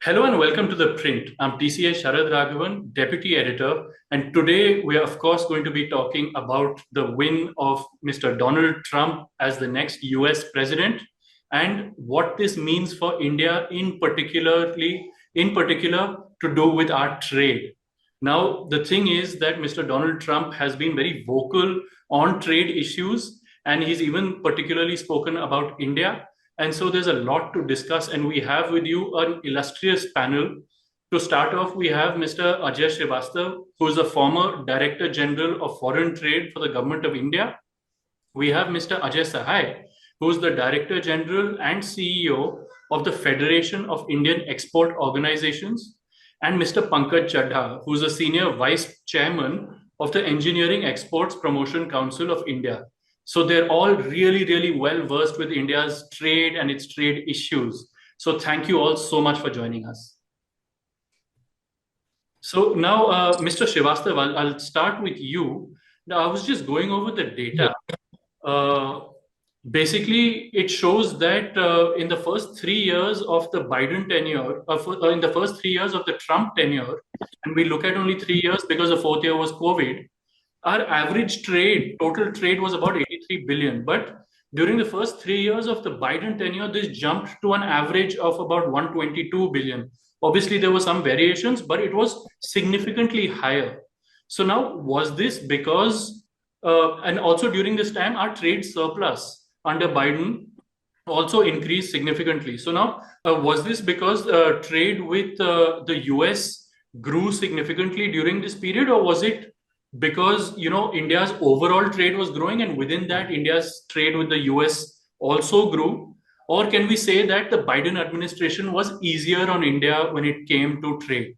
Hello and welcome to The Print. I'm TCA Sharad Raghavan, Deputy Editor, and today we are, of course, going to be talking about the win of Mr. Donald Trump as the next US President and what this means for India in particular to do with our trade. Now, the thing is that Mr. Donald Trump has been very vocal on trade issues, and he's even particularly spoken about India. And so there's a lot to discuss, and we have with you an illustrious panel. To start off, we have Mr. Ajay Srivastava, who is a former Director General of Foreign Trade for the Government of India. We have Mr. Ajay Sahai, who is the Director General and CEO of the Federation of Indian Export Organizations, and Mr. Pankaj Chadha, who is a Senior Vice Chairman of the Engineering Exports Promotion Council of India. So they're all really, really well versed with India's trade and its trade issues. So thank you all so much for joining us. So now, Mr. Srivastava, I'll start with you. Now, I was just going over the data. Basically, it shows that in the first 3 years of the Biden tenure, in the first 3 years of the Trump tenure, and we look at only 3 years because the fourth year was COVID, our average trade, total trade was about 83 billion. But during the first 3 years of the Biden tenure, this jumped to an average of about 122 billion. Obviously, there were some variations, but it was significantly higher. So now, was this because, and also during this time, our trade surplus under Biden also increased significantly. So now, was this because trade with the US grew significantly during this period, or was it because India's overall trade was growing, and within that India's trade with the US also grew? Or can we say that the Biden administration was easier on India when it came to trade?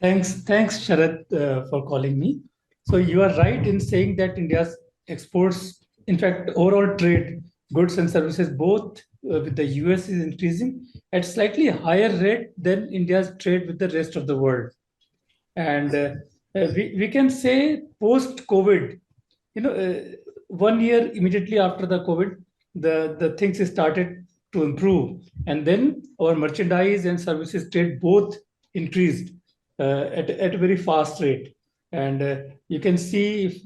Thanks, Sharad, for calling me. So you are right in saying that India's exports, in fact, overall trade, goods and services, both with the US is increasing at slightly higher rate than India's trade with the rest of the world. And we can say post-COVID, 1 year immediately after the COVID, the things started to improve. And then our merchandise and services trade both increased at a very fast rate. And you can see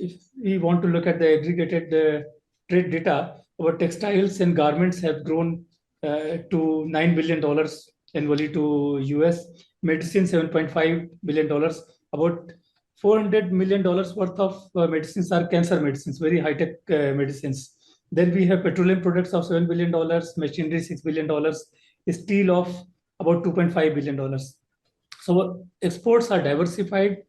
if we want to look at the aggregated trade data, our textiles and garments have grown to $9 billion annually to US, medicine $7.5 billion, about $400 million worth of medicines are cancer medicines, very high-tech medicines. Then we have petroleum products of $7 billion, machinery $6 billion, steel of about $2.5 billion. So exports are diversified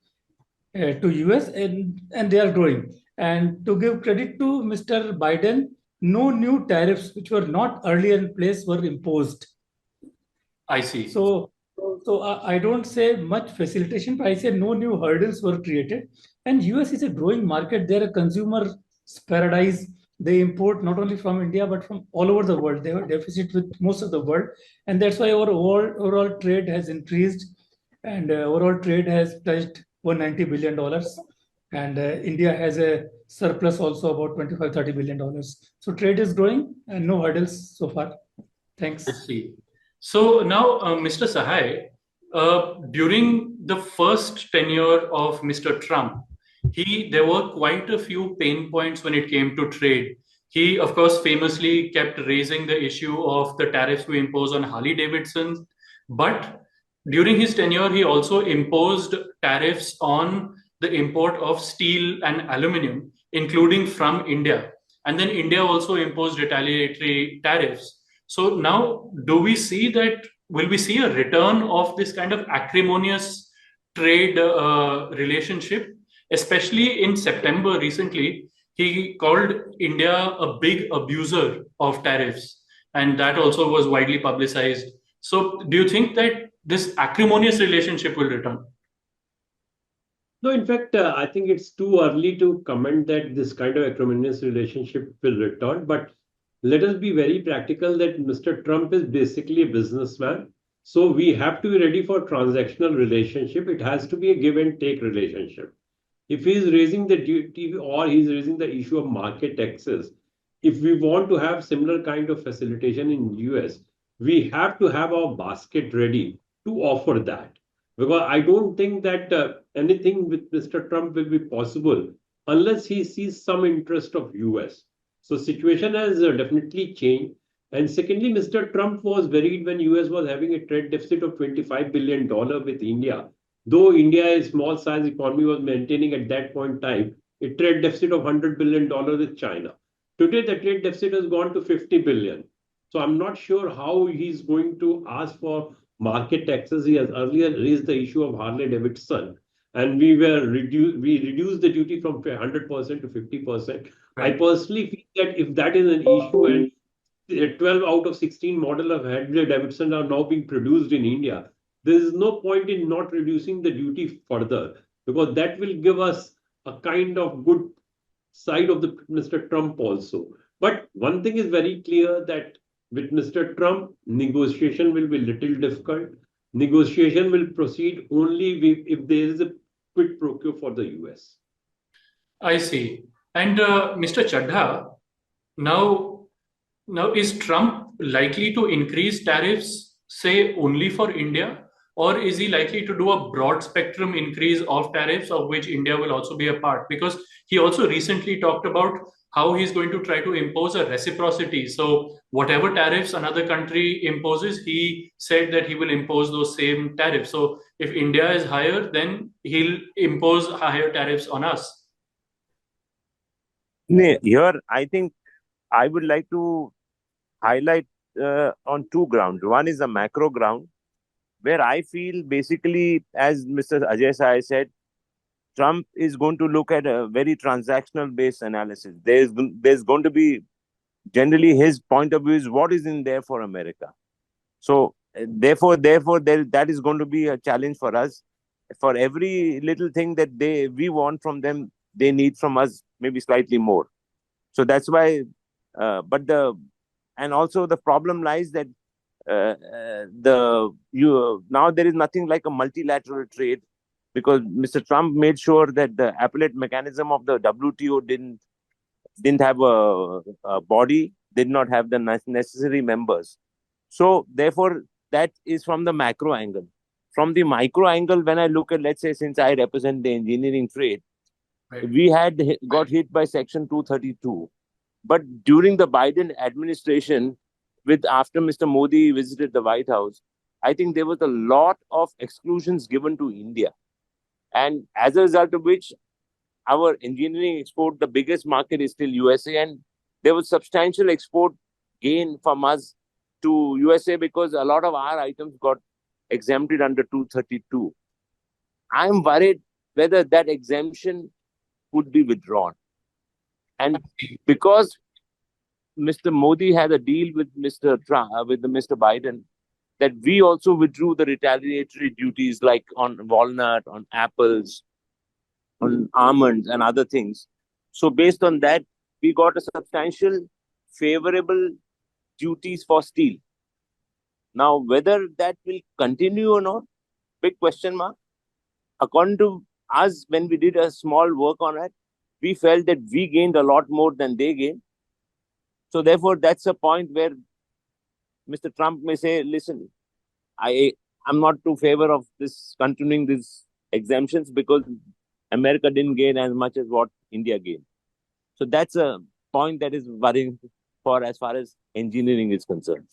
to US and they are growing. And to give credit to Mr. Biden, no new tariffs which were not earlier in place were imposed. I see. So I don't say much facilitation, but I say no new hurdles were created. And US is a growing market. They're a consumer paradise. They import not only from India, but from all over the world. They have a deficit with most of the world. And that's why our overall trade has increased. And overall trade has touched $190 billion. And India has a surplus also about $25-30 billion. So trade is growing and no hurdles so far. Thanks. I see. So now, Mr. Sahai, during the first tenure of Mr. Trump, there were quite a few pain points when it came to trade. He, of course, famously kept raising the issue of the tariffs we impose on Harley Davidsons. But during his tenure, he also imposed tariffs on the import of steel and aluminum, including from India. And then India also imposed retaliatory tariffs. So now, will we see a return of this kind of acrimonious trade relationship? Especially in September recently, he called India a big abuser of tariffs, and that also was widely publicized. So do you think that this acrimonious relationship will return? No, in fact, I think it's too early to comment that this kind of acrimonious relationship will return. But let us be very practical that Mr. Trump is basically a businessman. So we have to be ready for transactional relationship. It has to be a give and take relationship. If he is raising the duty or he's raising the issue of market taxes, if we want to have similar kind of facilitation in US, we have to have our basket ready to offer that. Because I don't think that anything with Mr. Trump will be possible unless he sees some interest of US. So situation has definitely changed. And secondly, Mr. Trump was worried when US was having a trade deficit of $25 billion with India. Though India, a small size economy, was maintaining at that point in time a trade deficit of $100 billion with China. Today, the trade deficit has gone to 50 billion. So I'm not sure how he's going to ask for market taxes. He has earlier raised the issue of Harley Davidson, and we reduced the duty from 100% to 50%. I Right. personally feel that if that is an issue and 12 out of 16 model of Harley Davidson are now being produced in India, there is no point in not reducing the duty further, because that will give us a kind of good side of the Mr. Trump also. But one thing is very clear, that with Mr. Trump, negotiation will be little difficult. Negotiation will proceed only if there is a quid pro quo for the US. I see. And Mr. Chadha, now, now is Trump likely to increase tariffs, say, only for India? Or is he likely to do a broad spectrum increase of tariffs, of which India will also be a part? Because he also recently talked about how he's going to try to impose a reciprocity. So, whatever tariffs another country imposes, he said that he will impose those same tariffs. So, if India is higher, then he'll impose higher tariffs on us. Here, I think I would like to highlight on two grounds. One is the macro ground, where I feel basically, as Mr. Ajay Sahai said, Trump is going to look at a very transactional based analysis. There's going to be, generally his point of view is what is in there for America. So therefore that is going to be a challenge for us. For every little thing that we want from them, they need from us maybe slightly more. So that's why, and also the problem lies that now there is nothing like a multilateral trade, because Mr. Trump made sure that the appellate mechanism of the WTO didn't have a body, did not have the necessary members. So therefore, that is from the macro angle. From the micro angle, when I look at, let's say, since I represent the engineering trade, Right. we had got hit by Section 232. But during the Biden administration, after Mr. Modi visited the White House, I think there was a lot of exclusions given to India. And as a result of which, our engineering export, the biggest market is still USA. And there was substantial export gain from us to USA because a lot of our items got exempted under 232. I'm worried whether that exemption would be withdrawn. And because Mr. Modi had a deal with Mr. Trump, with Mr. Biden, that we also withdrew the retaliatory duties like on walnut, on apples, on almonds and other things. So based on that, we got a substantial favorable duties for steel. Now, whether that will continue or not, big question mark. According to us, when we did a small work on it, we felt that we gained a lot more than they gained. So therefore, that's a point where Mr. Trump may say, listen, I'm not too favor of this continuing these exemptions because America didn't gain as much as what India gained. So that's a point that is worrying for as far as engineering is concerned.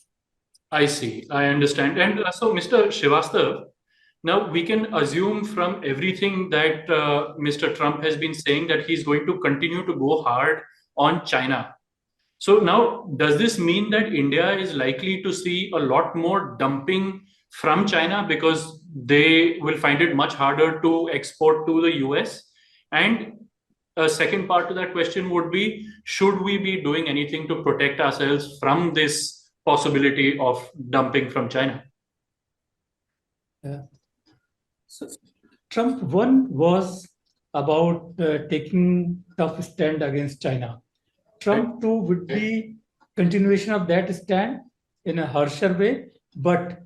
I see. I understand. And so, Mr. Srivastava, now we can assume from everything that Mr. Trump has been saying that he's going to continue to go hard on China. So now, does this mean that India is likely to see a lot more dumping from China because they will find it much harder to export to the US? And a second part to that question would be, should we be doing anything to protect ourselves from this possibility of dumping from China? Yeah. So Trump 1 was about taking tough stand against China. Trump 2 would be continuation of that stand in a harsher way, but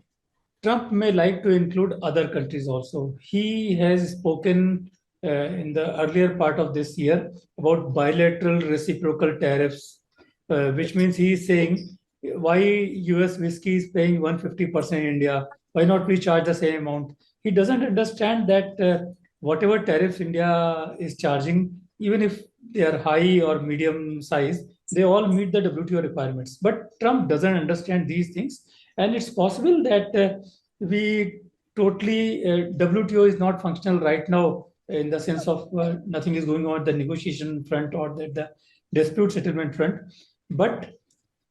Trump may like to include other countries also. He has spoken in the earlier part of this year about bilateral reciprocal tariffs, which means he is saying why US whiskey is paying 150% in India? Why not we charge the same amount? He doesn't understand that whatever tariffs India is charging, even if they are high or medium size, they all meet the WTO requirements. But Trump doesn't understand these things. And it's possible that we totally, WTO is not functional right now in the sense of nothing is going on at the negotiation front or the dispute settlement front. But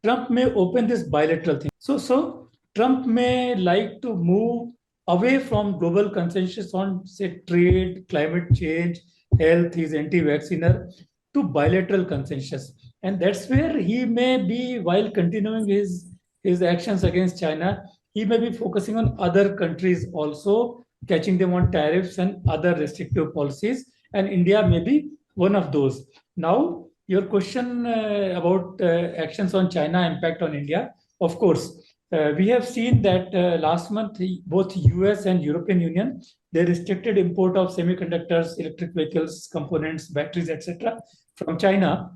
Trump may open this bilateral thing. So Trump may like to move away from global consensus on, say, trade, climate change, health, he's anti-vacciner, to bilateral consensus. And that's where he may be, while continuing his actions against China, he may be focusing on other countries also, catching them on tariffs and other restrictive policies. And India may be one of those. Now, your question about actions on China impact on India, of course, we have seen that last month both US and European Union, they restricted import of semiconductors, electric vehicles, components, batteries, etc. from China.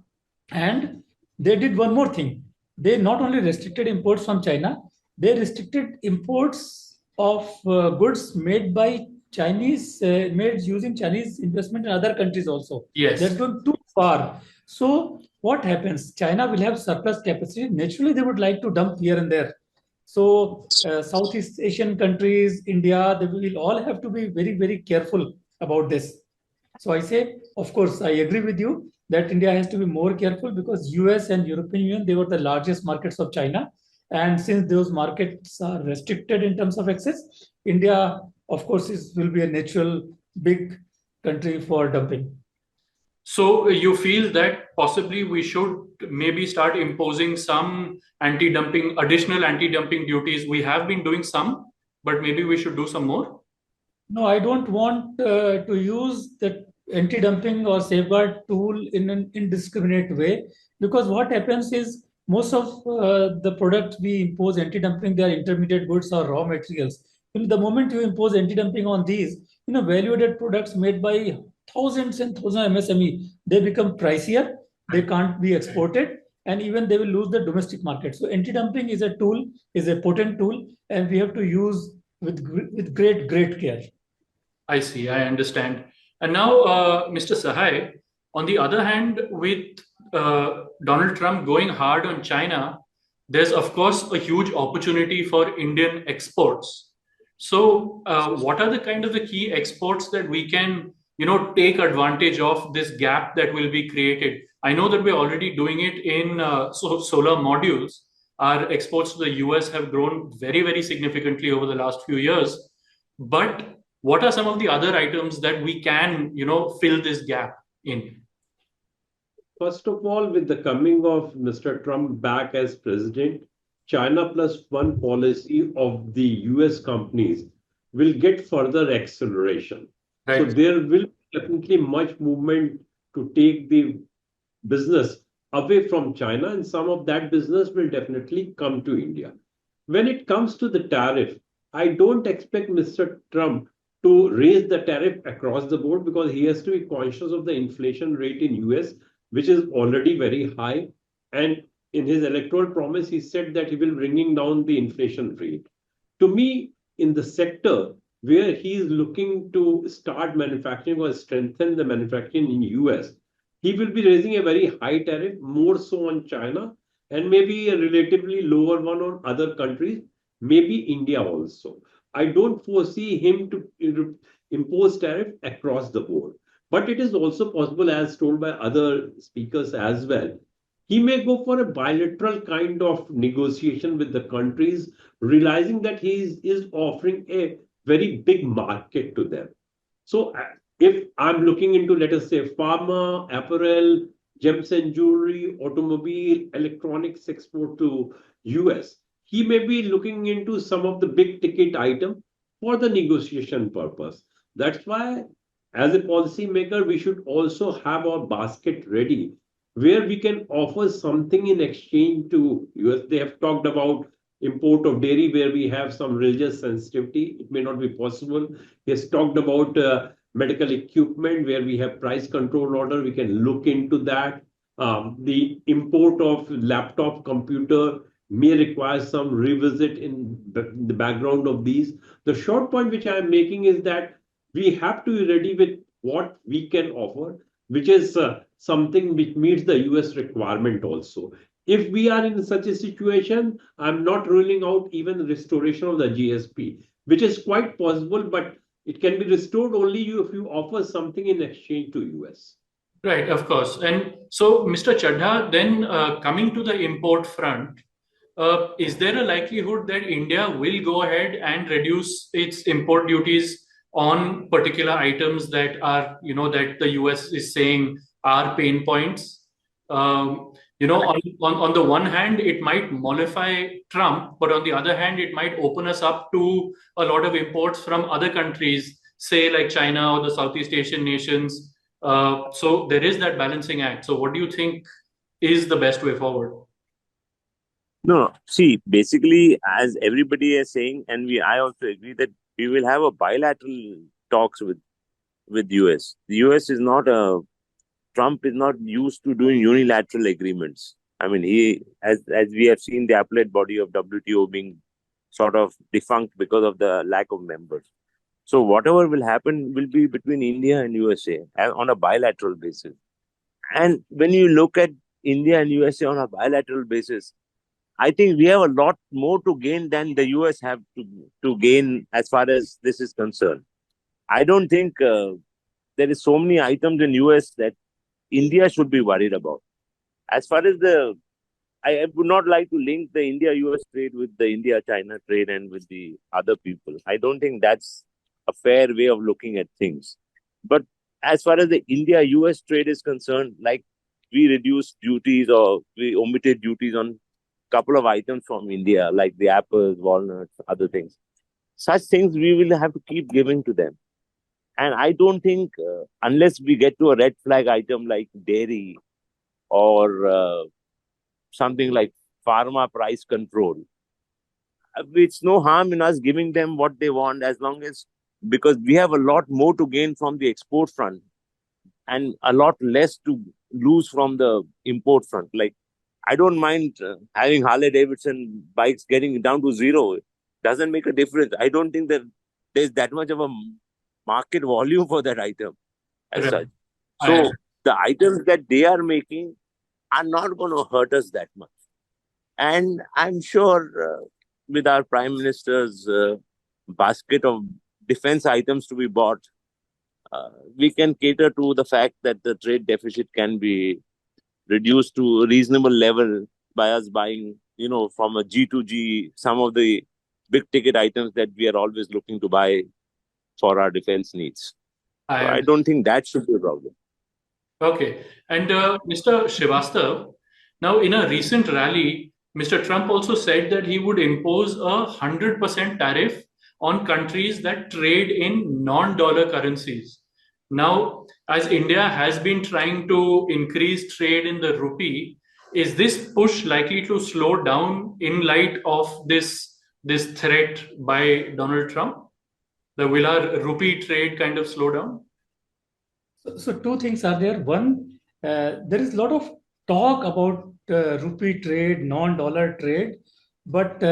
And they did one more thing. They not only restricted imports from China, they restricted imports of goods made by Chinese, made using Chinese investment in other countries also. Yes. That's gone too far. So what happens? China will have surplus capacity. Naturally, they would like to dump here and there. So Southeast Asian countries, India, they will all have to be very, very careful about this. So I say, of course, I agree with you that India has to be more careful because US and European Union, they were the largest markets of China. And since those markets are restricted in terms of access, India, of course, will be a natural big country for dumping. So you feel that possibly we should maybe start imposing some additional anti-dumping duties. We have been doing some, but maybe we should do some more. No, I don't want to use the anti-dumping or safeguard tool in an indiscriminate way, because what happens is most of the products we impose anti-dumping, they are intermediate goods or raw materials. The moment you impose anti-dumping on these, value-added products made by thousands and thousands of MSME, they become pricier, they can't be exported, and even they will lose the domestic market. So anti-dumping is a tool, is a potent tool, and we have to use with great care. I see, I understand. And now, Mr. Sahai, on the other hand, with Donald Trump going hard on China, there's of course a huge opportunity for Indian exports. So what are the kind of the key exports that we can, take advantage of this gap that will be created? I know that we're already doing it in solar modules. Our exports to the US have grown very, very significantly over the last few years. But what are some of the other items that we can, fill this gap in? First of all, with the coming of Mr. Trump back as president, China plus one policy of the US companies will get further acceleration. Right. So there will definitely much movement to take the business away from China, and some of that business will definitely come to India. When it comes to the tariff, I don't expect Mr. Trump to raise the tariff across the board because he has to be conscious of the inflation rate in US, which is already very high. And in his electoral promise, he said that he will bringing down the inflation rate. To me, in the sector where he is looking to start manufacturing or strengthen the manufacturing in US, he will be raising a very high tariff, more so on China, and maybe a relatively lower one on other countries, maybe India also. I don't foresee him to impose tariff across the board. But it is also possible, as told by other speakers as well, he may go for a bilateral kind of negotiation with the countries, realizing that he is offering a very big market to them. So if I'm looking into, let us say, pharma, apparel, gems and jewelry, automobile, electronics export to US, he may be looking into some of the big ticket items for the negotiation purpose. That's why, as a policymaker, we should also have our basket ready where we can offer something in exchange to US. They have talked about import of dairy where we have some religious sensitivity. It may not be possible. He has talked about medical equipment where we have price control order. We can look into that. The import of laptop, computer, may require some revisit in the background of these. The short point which I am making is that we have to be ready with what we can offer, which is something which meets the US requirement also. If we are in such a situation, I'm not ruling out even restoration of the GSP, which is quite possible, but it can be restored only if you offer something in exchange to US. Right, of course. And so, Mr. Chadha, then coming to the import front, is there a likelihood that India will go ahead and reduce its import duties on particular items that are, that the US is saying are pain points? On the one hand, it might mollify Trump, but on the other hand, it might open us up to a lot of imports from other countries, say like China or the Southeast Asian nations. So there is that balancing act. So what do you think is the best way forward? No. See, basically, as everybody is saying, and I also agree that we will have a bilateral talks with US. The US is not Trump is not used to doing unilateral agreements. I mean, as we have seen, the appellate body of WTO being sort of defunct because of the lack of members. So whatever will happen will be between India and USA on a bilateral basis. And when you look at India and USA on a bilateral basis, I think we have a lot more to gain than the US have to gain as far as this is concerned. I don't think there is so many items in US that India should be worried about. As far as I would not like to link the India-US trade with the India-China trade and with the other people. I don't think that's a fair way of looking at things. But as far as the India-US trade is concerned, like we reduced duties or we omitted duties on couple of items from India, like the apples, walnuts, other things. Such things we will have to keep giving to them. And I don't think, unless we get to a red flag item like dairy or something like pharma price control, it's no harm in us giving them what they want, as long as, because we have a lot more to gain from the export front and a lot less to lose from the import front. Like, I don't mind having Harley Davidson bikes getting down to zero. It doesn't make a difference. I don't think that there's that much of a market volume for that item as such. So the items that they are making are not going to hurt us that much. And I'm sure with our Prime Minister's basket of defense items to be bought, we can cater to the fact that the trade deficit can be reduced to a reasonable level by us buying, from a G to G, some of the big ticket items that we are always looking to buy for our defense needs. I don't think that should be a problem. Okay. And Mr. Srivastava, now in a recent rally, Mr. Trump also said that he would impose a 100% tariff on countries that trade in non-dollar currencies. Now, as India has been trying to increase trade in the rupee, is this push likely to slow down in light of this threat by Donald Trump? Will our rupee trade kind of slow down? So two things are there. One, there is a lot of talk about rupee trade, non-dollar trade, but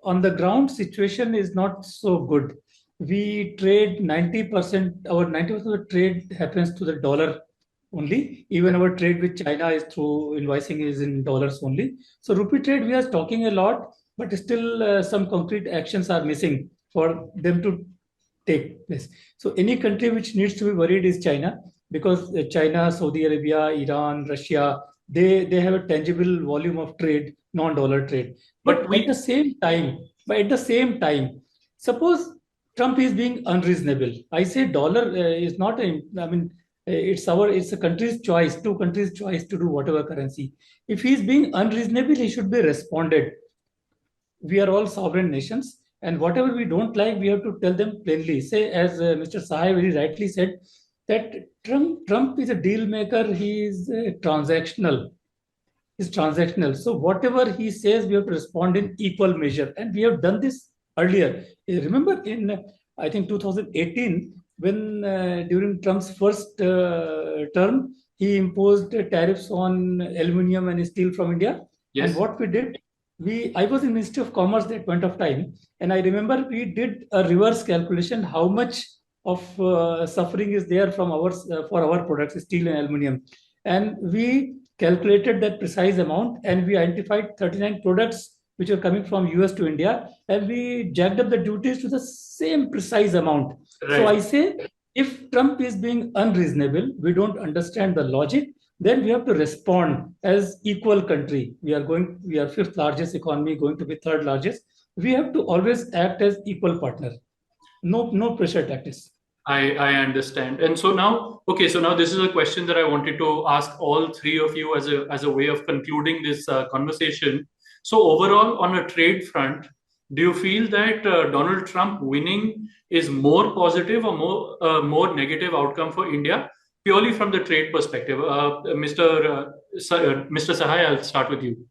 on the ground situation is not so good. We trade 90%, our 90% of the trade happens to the dollar only. Even our trade with China is through invoicing is in dollars only. So rupee trade, we are talking a lot, but still some concrete actions are missing for them to take place. So any country which needs to be worried is China, because China, Saudi Arabia, Iran, Russia, they have a tangible volume of trade, non-dollar trade. But at the same time, suppose Trump is being unreasonable. I say dollar is not it's a country's choice, two countries' choice to do whatever currency. If he is being unreasonable, he should be responded. We are all sovereign nations, and whatever we don't like, we have to tell them plainly. Say, as Mr. Sahai very rightly said, that Trump is a deal maker. He is transactional. He's transactional. So whatever he says, we have to respond in equal measure, and we have done this earlier. Remember in I think 2018, when during Trump's first term, he imposed tariffs on aluminum and steel from India. Yes. And what we did, I was in Ministry of Commerce at that point of time, and I remember we did a reverse calculation how much of suffering is there from for our products, steel and aluminum, and we calculated that precise amount, and we identified 39 products which are coming from US to India, and we jacked up the duties to the same precise amount. Right. So I say, if Trump is being unreasonable, we don't understand the logic, then we have to respond as equal country. We are fifth largest economy, going to be third largest. We have to always act as equal partner. No pressure tactics. I understand. And so now this is a question that I wanted to ask all three of you as a way of concluding this conversation. So overall, on a trade front, do you feel that Donald Trump winning is more positive or more negative outcome for India, purely from the trade perspective? Mr. Sahai, I'll start with you.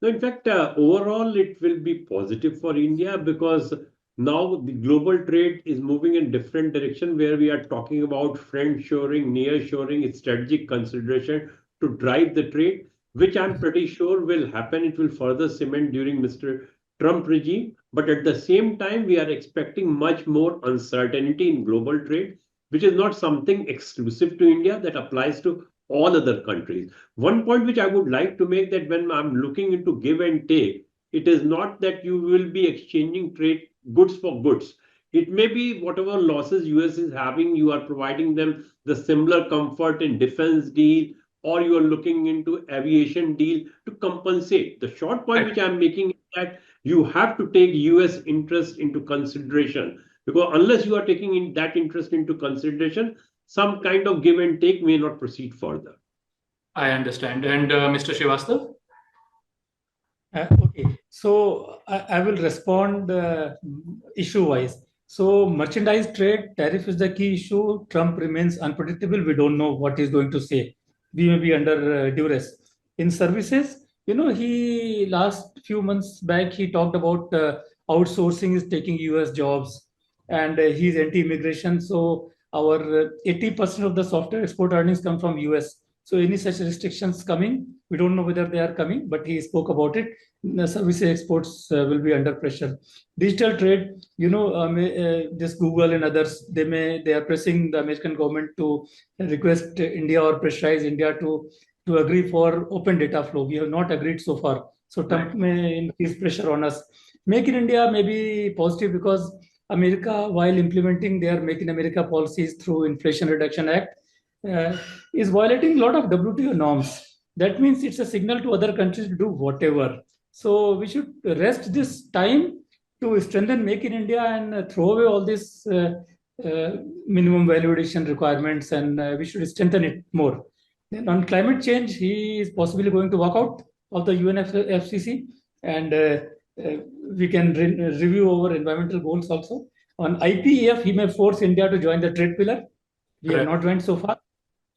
No, in fact, overall, it will be positive for India because now the global trade is moving in different direction where we are talking about friend-shoring, near-shoring, strategic consideration to drive the trade, which I'm pretty sure will happen. It will further cement during Mr. Trump regime. But at the same time, we are expecting much more uncertainty in global trade, which is not something exclusive to India, that applies to all other countries. One point which I would like to make, that when I'm looking into give and take, it is not that you will be exchanging trade goods for goods. It may be whatever losses US is having, you are providing them the similar comfort in defense deal, or you are looking into aviation deal to compensate. The short point which I'm making is that you have to take US interest into consideration, because unless you are taking that interest into consideration, some kind of give and take may not proceed further. I understand. And Mr. Srivastava? Okay, so I will respond issue-wise. So merchandise trade, tariff is the key issue. Trump remains unpredictable. We don't know what he's going to say. We may be under duress. In services, he last few months back, he talked about outsourcing is taking US jobs, and he's anti-immigration. So our 80% of the software export earnings come from US. So any such restrictions coming, we don't know whether they are coming, but he spoke about it. The services exports will be under pressure. Digital trade, this Google and others, they are pressing the American government to request India or pressurize India to agree for open data flow. We have not agreed so far. So Trump may increase pressure on us. Make in India may be positive because America, while implementing their Make in America policies through Inflation Reduction Act, is violating a lot of WTO norms. That means it's a signal to other countries to do whatever. So we should rest this time to strengthen Make in India and throw away all these minimum value addition requirements, and we should strengthen it more. Then on climate change, he is possibly going to walk out of the UNFCCC, and we can review our environmental goals also. On IPEF, he may force India to join the trade pillar. We have not joined so far.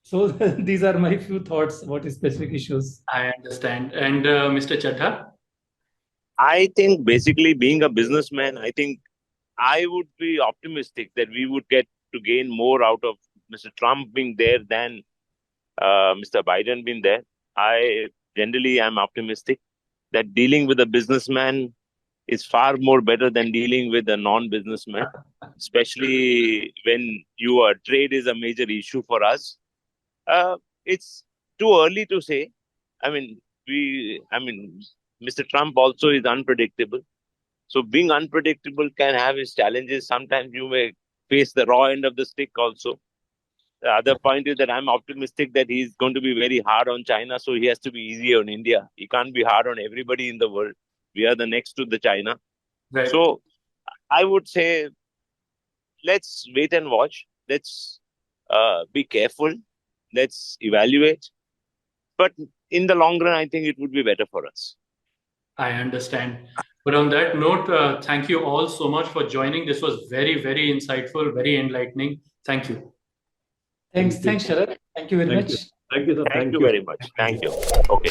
So these are my few thoughts about specific issues. I understand. And Mr. Chadha? I think basically, being a businessman, I think I would be optimistic that we would get to gain more out of Mr. Trump being there than Mr. Biden being there. I generally am optimistic that dealing with a businessman is far more better than dealing with a non-businessman, especially when your trade is a major issue for us. It's too early to say. Mr. Trump also is unpredictable. So being unpredictable can have its challenges. Sometimes you may face the raw end of the stick also. The other point is that I'm optimistic that he's going to be very hard on China, so he has to be easy on India. He can't be hard on everybody in the world. We are the next to the China. Right. So I would say, let's wait and watch. Let's be careful. Let's evaluate. But in the long run, I think it would be better for us. I understand. But on that note, thank you all so much for joining. This was very, very insightful, very enlightening. Thank you. Thanks, Sharad. Thank you very much. Thank you, sir. Thank you very much. Thank you. Okay.